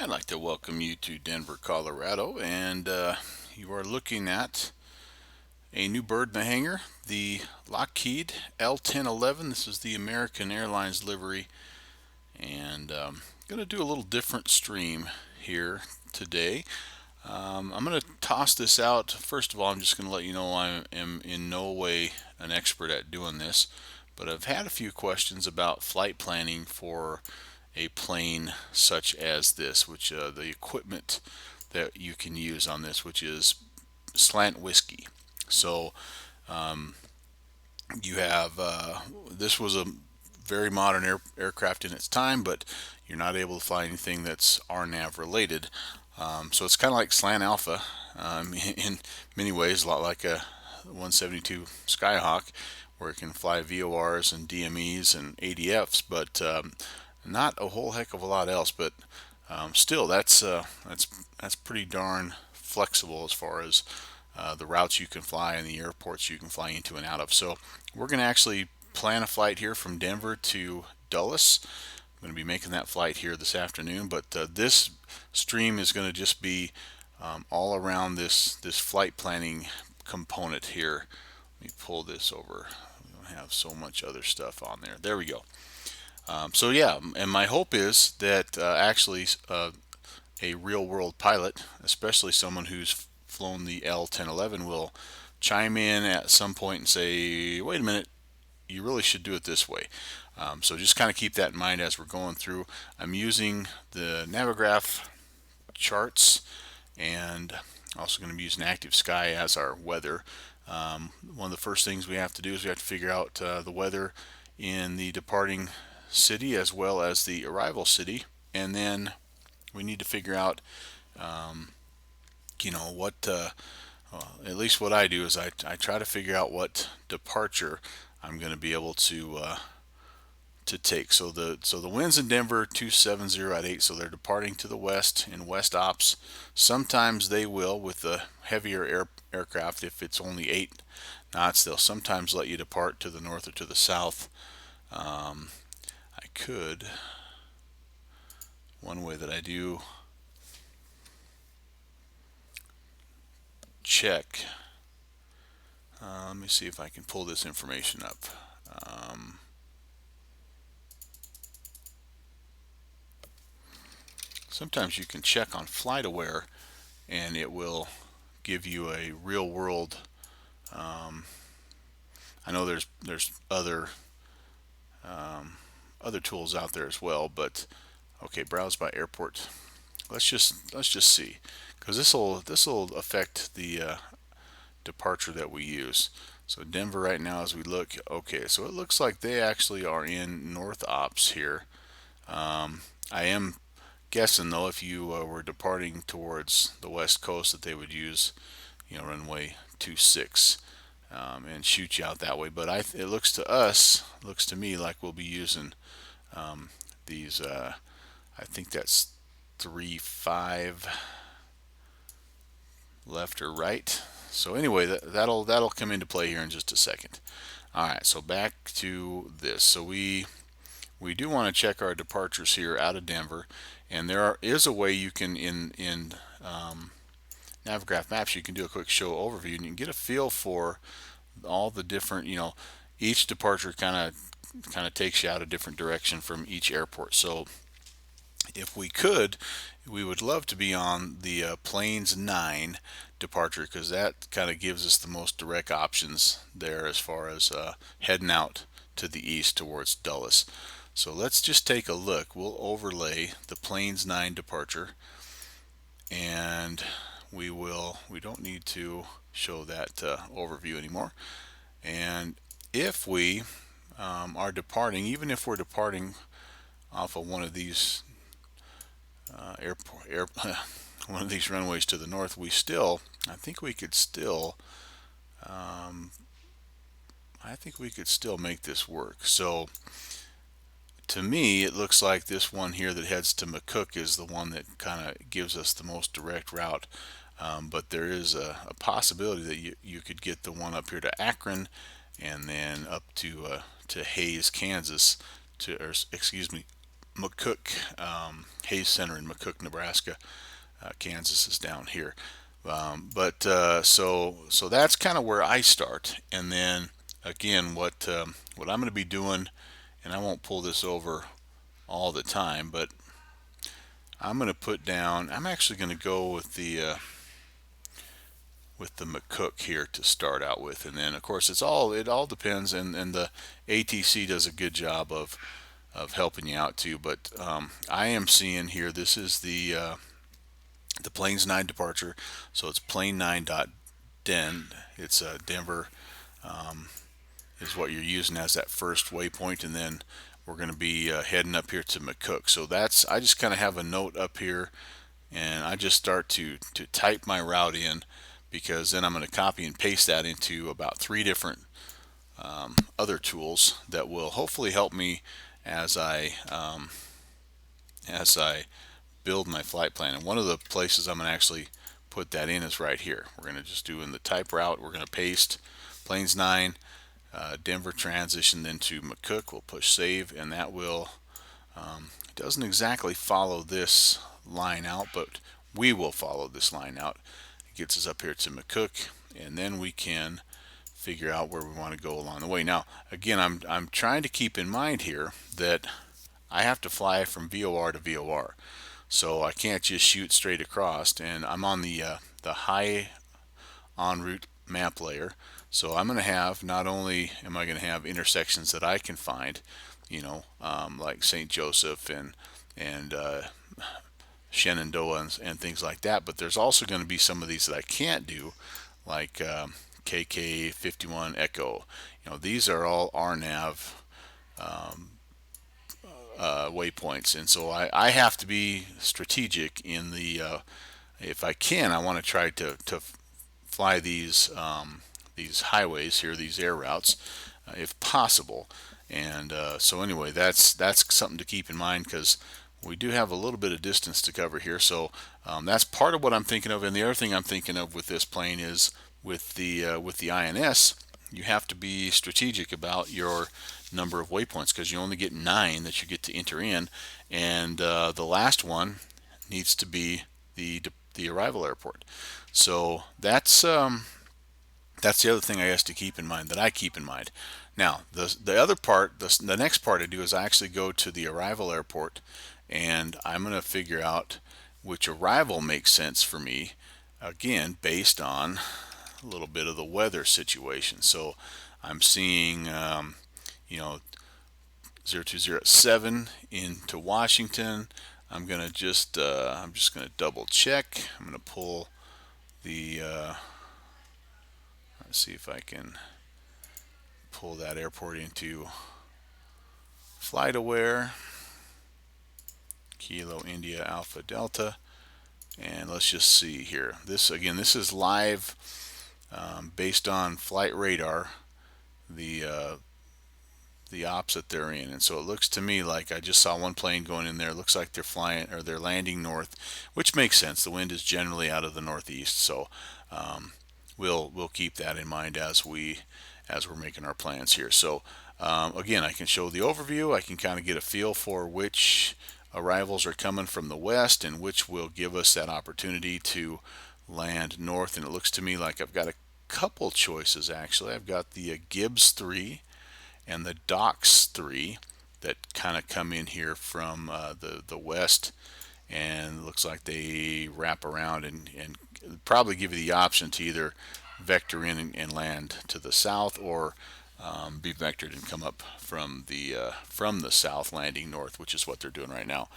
I'd like to welcome you to Denver, Colorado, and you are looking at a new bird in the hangar, the Lockheed L1011. This is the American Airlines livery, and going to do a little different stream here today. I'm going to toss this out. First of all, I'm just going to let you know I am in no way an expert at doing this, but I've had a few questions about flight planning for a plane such as this, which the equipment that you can use on this, which is slant whiskey. So you have this was a very modern aircraft in its time, but you're not able to fly anything that's RNAV related. So it's kind of like slant alpha in many ways, a lot like a 172 Skyhawk, where it can fly VORs and DMEs and ADFs, but not a whole heck of a lot else. But still, that's pretty darn flexible as far as the routes you can fly and the airports you can fly into and out of. So we're going to actually plan a flight here from Denver to Dulles. I'm going to be making that flight here this afternoon, but this stream is going to just be all around this flight planning component here. Let me pull this over. We don't have so much other stuff on there. There we go. So yeah, and my hope is that actually a real world pilot, especially someone who's flown the L1011, will chime in at some point and say, wait a minute, you really should do it this way. So just kind of keep that in mind as we're going through. I'm using the Navigraph charts, and also going to be using Active Sky as our weather. One of the first things we have to do is we have to figure out the weather in the departing city as well as the arrival city, and then we need to figure out what at least what I do is I try to figure out what departure I'm going to be able to take. So the winds in Denver 270 at 8, so they're departing to the west in west ops. Sometimes they will with the heavier aircraft, if it's only 8 knots, they'll sometimes let you depart to the north or to the south. I could, one way that I do check, let me see if I can pull this information up. Um, Sometimes you can check on FlightAware and it will give you a real world. Um, I know there's other tools out there as well, but okay, browse by airport. Let's just see, because this will affect the departure that we use. So Denver right now, as we look, okay, so it looks like they actually are in North Ops here. I am guessing though, if you were departing towards the west coast, that they would use, runway 26 and shoot you out that way. But it looks to us, looks to me like we'll be using these. I think that's 3-5 left or right. So anyway, that'll come into play here in just a second. All right, so back to this. So we do want to check our departures here out of Denver, and is a way you can in Navigraph Maps, you can do a quick show overview and you can get a feel for all the different, each departure kind of takes you out a different direction from each airport. So if we could, we would love to be on the Plains 9 departure, because that kind of gives us the most direct options there as far as heading out to the east towards Dulles. So let's just take a look. We'll overlay the Plains 9 departure, and we don't need to show that overview anymore. And if we are departing, even if we're departing off of one of these one of these runways to the north, I think we could still um, make this work. So to me, it looks like this one here that heads to McCook is the one that kind of gives us the most direct route. But there is a possibility that you could get the one up here to Akron, and then up to Hayes, Kansas, or excuse me, McCook Hayes Center in McCook, Nebraska. Kansas is down here. So that's kind of where I start, and then again, what I'm going to be doing, and I won't pull this over all the time, but I'm going to put down. I'm actually going to go with the McCook here to start out with, and then of course it all depends, and the ATC does a good job of helping you out too. But I am seeing here, this is the Plains 9 departure, so it's plane 9.den. It's Denver is what you're using as that first waypoint, and then we're going to be heading up here to McCook. So that's, I just kind of have a note up here, and I just start to type my route in, because then I'm going to copy and paste that into about 3 different other tools that will hopefully help me as I build my flight plan. And one of the places I'm going to actually put that in is right here. We're going to just do in the type route, we're going to paste Plains 9, Denver transition, then to McCook. We'll push save, and that will, it doesn't exactly follow this line out, but we will follow this line out. It gets us up here to McCook, and then we can figure out where we want to go along the way. Now, again, I'm trying to keep in mind here that I have to fly from VOR to VOR. So I can't just shoot straight across, and I'm on the high en route map layer. So I'm going to have, not only am I going to have intersections that I can find, like St. Joseph and Shenandoah and things like that, but there's also going to be some of these that I can't do, like KK 51 Echo. These are all RNAV waypoints, and so I have to be strategic in the if I can, I want to try to fly these highways here, these air routes, if possible. And so anyway, that's something to keep in mind, because we do have a little bit of distance to cover here. So that's part of what I'm thinking of. And the other thing I'm thinking of with this plane is with the INS, you have to be strategic about your number of waypoints, because you only get 9 that you get to enter in, and the last one needs to be the arrival airport. So that's the other thing I guess to keep in mind, that I keep in mind. Now, the other part, the next part I do is I actually go to the arrival airport, and I'm going to figure out which arrival makes sense for me, again, based on a little bit of the weather situation. So I'm seeing, 0207 into Washington. I'm just going to double check. I'm going to pull the, let's see if I can pull that airport into FlightAware, Kilo India Alpha Delta, and let's just see here. This is live, based on flight radar, the ops that they're in, and so it looks to me like I just saw one plane going in there. It looks like they're flying, or they're landing north, which makes sense. The wind is generally out of the northeast, so we'll keep that in mind as we're making our plans here. So again, I can show the overview. I can kind of get a feel for which arrivals are coming from the west, and which will give us that opportunity to land north. And it looks to me like I've got a couple choices actually. I've got the Gibbs 3 and the Docks 3 that kind of come in here from the west, and it looks like they wrap around and probably give you the option to either vector in and land to the south, or be vectored and come up from the south, landing north, which is what they're doing right now.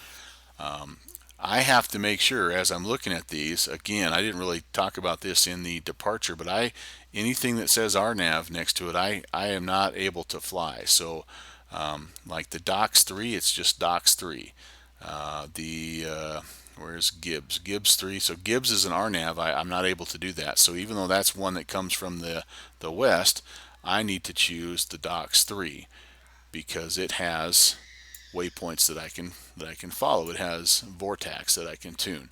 I have to make sure, as I'm looking at these, again, I didn't really talk about this in the departure, but anything that says RNAV next to it, I am not able to fly. So like the Docks 3, it's just Docks 3. Where's Gibbs? Gibbs 3. So Gibbs is an RNAV. I'm not able to do that. So even though that's one that comes from the west, I need to choose the Docks 3, because it has waypoints that I can follow. It has vortex that I can tune.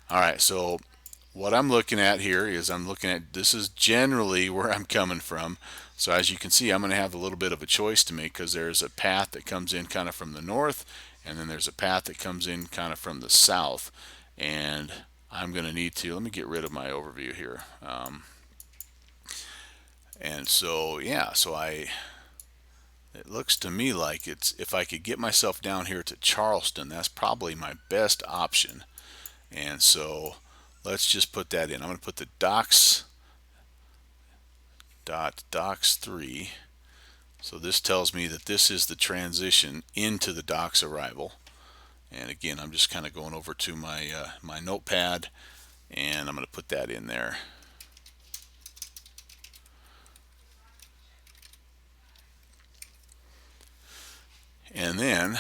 All right, so what I'm looking at here is this is generally where I'm coming from. So as you can see, I'm going to have a little bit of a choice to make, because there's a path that comes in kind of from the north, and then there's a path that comes in kind of from the south, and I'm going to need to, let me get rid of my overview here. And so, yeah, it looks to me like it's, if I could get myself down here to Charleston, that's probably my best option. And so let's just put that in. I'm going to put the docs 3. So this tells me that this is the transition into the docks arrival. And again, I'm just kind of going over to my notepad, and I'm going to put that in there. And then,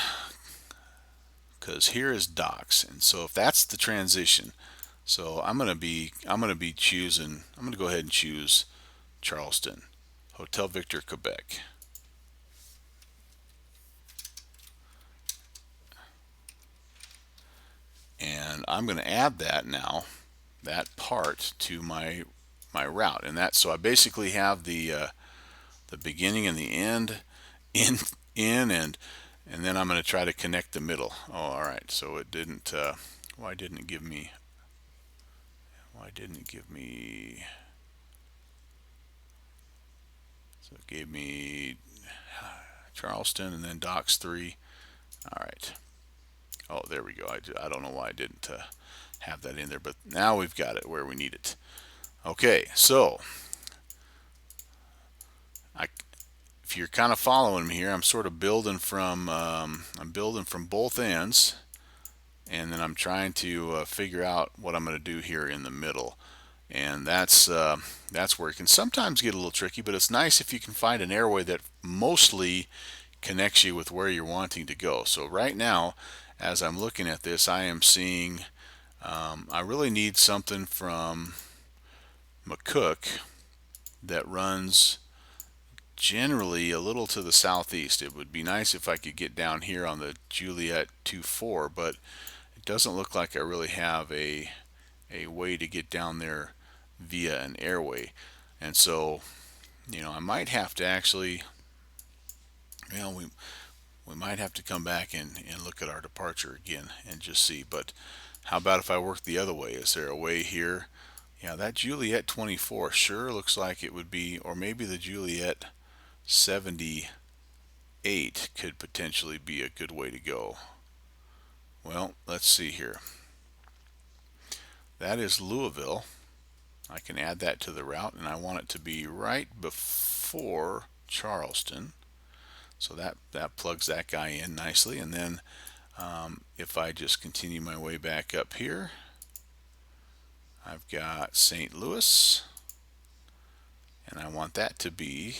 because here is docks, and so if that's the transition, so I'm going to be choosing, I'm going to go ahead and choose Charleston, Hotel Victor, Quebec. And I'm going to add that now, that part to my route, and that, so I basically have the beginning and the end in and then I'm going to try to connect the middle. Oh, all right. So it didn't. Why didn't it give me? Why didn't it give me? So it gave me Charleston and then docks 3. All right. Oh, there we go. I don't know why I didn't have that in there, but now we've got it where we need it. Okay, so if you're kind of following me here, I'm sort of building from both ends, and then I'm trying to figure out what I'm going to do here in the middle. And that's where it can sometimes get a little tricky, but it's nice if you can find an airway that mostly connects you with where you're wanting to go. So right now, as I'm looking at this, I am seeing I really need something from McCook that runs generally a little to the southeast. It would be nice if I could get down here on the Juliet 24, but it doesn't look like I really have a way to get down there via an airway. And so, I might have to actually, we might have to come back and look at our departure again and just see. But how about if I work the other way? Is there a way here? Yeah, that Juliet 24 sure looks like it would be, or maybe the Juliet 78 could potentially be a good way to go. Well, let's see here. That is Louisville. I can add that to the route, and I want it to be right before Charleston. So that plugs that guy in nicely. And then if I just continue my way back up here, I've got St. Louis, and I want that to be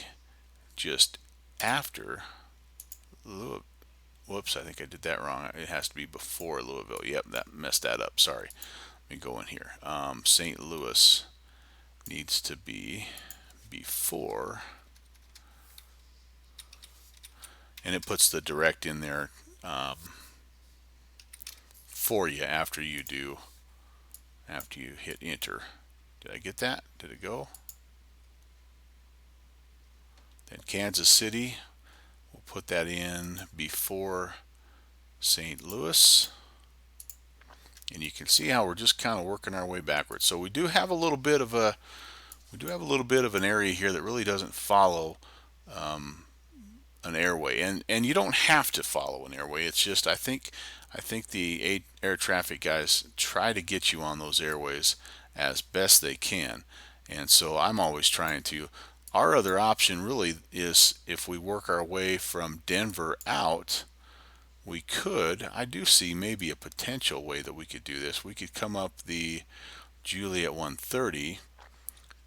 just after Louisville. Whoops, I think I did that wrong. It has to be before Louisville. Yep, that messed that up. Sorry. Let me go in here. St. Louis needs to be before, and it puts the direct in there for you after you hit enter. Did I get that? Did it go? Then Kansas City, we'll put that in before St. Louis. And you can see how we're just kind of working our way backwards. So we do have a little bit of an area here that really doesn't follow an airway, and you don't have to follow an airway. It's just I think the air traffic guys try to get you on those airways as best they can, and so I'm always trying to. Our other option really is if we work our way from Denver out, I do see maybe a potential way that we could do this. We could come up the Juliet 130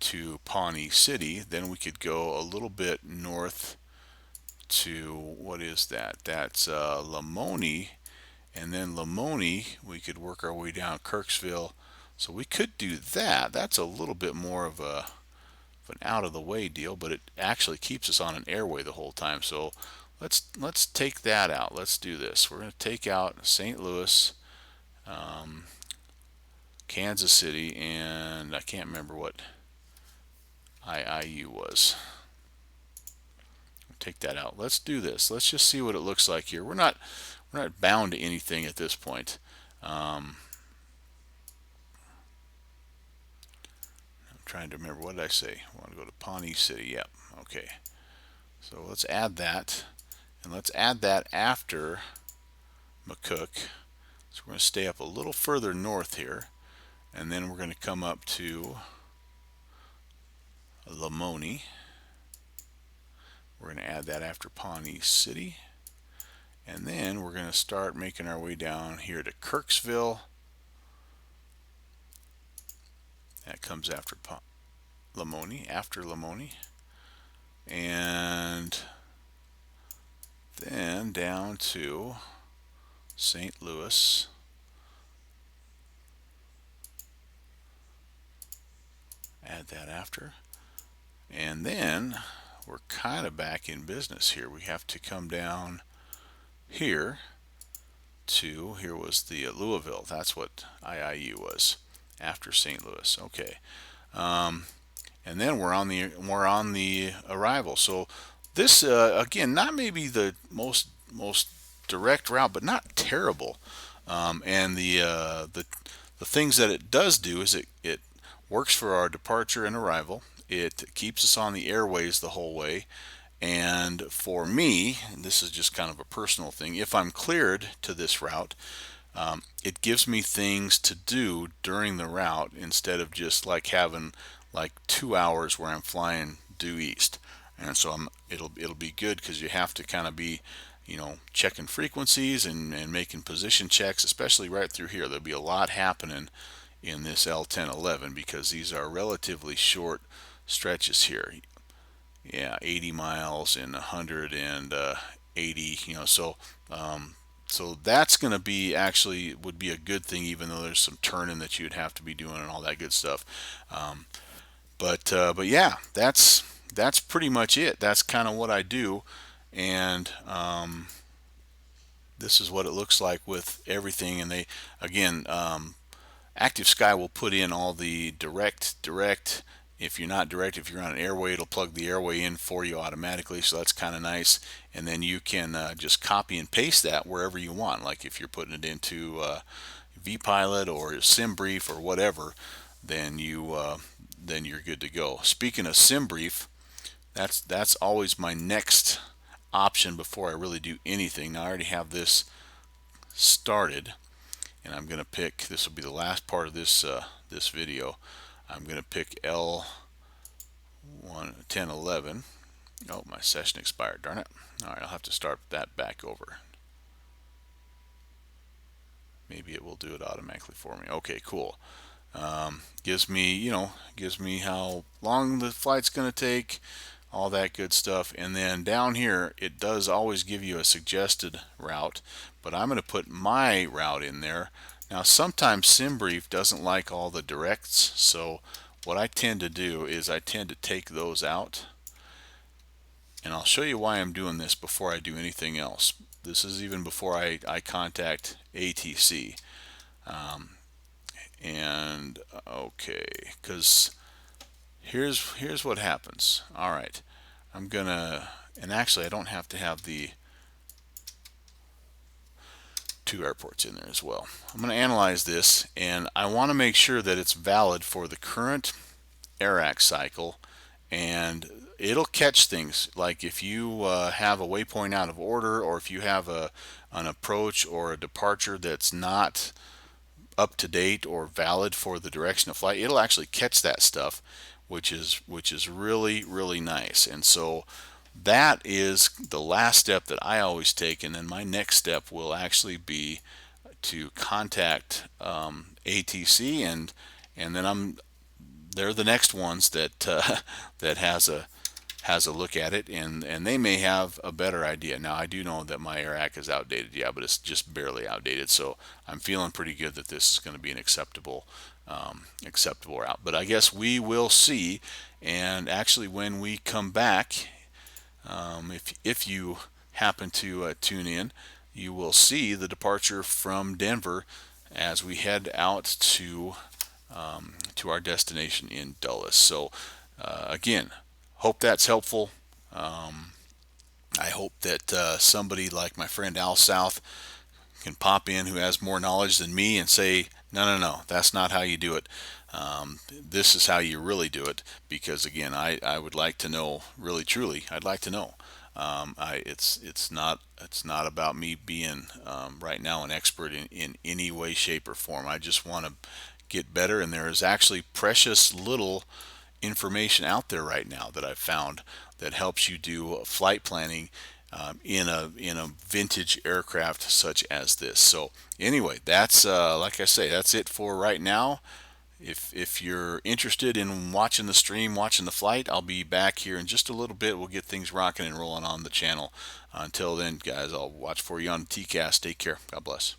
to Pawnee City, then we could go a little bit north to, what is that? That's Lamoni, and then Lamoni we could work our way down Kirksville. So we could do that. That's a little bit more of an out of the way deal, but it actually keeps us on an airway the whole time. So let's take that out. Let's do this. We're going to take out St. Louis, Kansas City, and I can't remember what IIU was. Take that out. Let's do this. Let's just see what it looks like here. We're we're not bound to anything at this point. Um, I'm trying to remember, what did I say? I want to go to Pawnee City. Yep. Okay. So let's add that, and let's add that after McCook. So we're going to stay up a little further north here, and then we're going to come up to Lamoni. We're going to add that after Pawnee City, and then we're going to start making our way down here to Kirksville. That comes after Lamoni, and then down to St. Louis. Add that after, and then we're kind of back in business here. We have to come down here to, here was the Louisville. That's what IIU was after St. Louis. Okay. And then we're on the arrival. So this again, not maybe the most direct route, but not terrible. And the things that it does do is it works for our departure and arrival. It keeps us on the airways the whole way. And for me, and this is just kind of a personal thing, if I'm cleared to this route, it gives me things to do during the route instead of just like having like 2 hours where I'm flying due east. And so it'll be good because you have to kind of be, checking frequencies and making position checks, especially right through here. There'll be a lot happening in this L1011 because these are relatively short stretches here. Yeah, 80 miles and 180, so that's going to be, actually would be a good thing, even though there's some turning that you'd have to be doing and all that good stuff. But yeah, that's pretty much it. That's kind of what I do, and this is what it looks like with everything. And they, again, Active Sky will put in all the direct. If you're not direct, if you're on an airway, it'll plug the airway in for you automatically, so that's kind of nice. And then you can just copy and paste that wherever you want. Like if you're putting it into vPilot or SimBrief or whatever, then you're good to go. Speaking of SimBrief, that's always my next option before I really do anything. Now I already have this started, and I'm going to pick, this will be the last part of this this video. I'm going to pick L1011. Oh, my session expired, darn it. Alright, I'll have to start that back over. Maybe it will do it automatically for me. Okay, cool. Gives me how long the flight's going to take, all that good stuff. And then down here, it does always give you a suggested route, but I'm going to put my route in there. Now, sometimes SimBrief doesn't like all the directs, so what I tend to do is I tend to take those out. And I'll show you why I'm doing this before I do anything else. This is even before I contact ATC. And okay, because here's what happens. All right, I'm gonna, and actually I don't have to have the two airports in there as well. I'm going to analyze this, and I want to make sure that it's valid for the current AIRAC cycle, and it'll catch things like if you have a waypoint out of order, or if you have an approach or a departure that's not up to date or valid for the direction of flight. It'll actually catch that stuff, which is really nice. And so that is the last step that I always take, and then my next step will actually be to contact ATC, and then they're the next ones that that has a look at it, and they may have a better idea. Now, I do know that my AIRAC is outdated, yeah, but it's just barely outdated, so I'm feeling pretty good that this is going to be an acceptable route. But I guess we will see. And actually, when we come back, if you happen to tune in, you will see the departure from Denver as we head out to our destination in Dulles. So again, hope that's helpful. I hope that somebody like my friend Al South can pop in who has more knowledge than me and say, no, no, no, that's not how you do it. This is how you really do it. Because again, I would like to know, really truly, I'd like to know. It's not about me being right now an expert in any way, shape, or form. I just want to get better, and there is actually precious little information out there right now that I've found that helps you do flight planning in a vintage aircraft such as this. So anyway, that's like I say, that's it for right now. If you're interested in watching the stream, watching the flight, I'll be back here in just a little bit. We'll get things rocking and rolling on the channel. Until then, guys, I'll watch for you on TCast. Take care. God bless.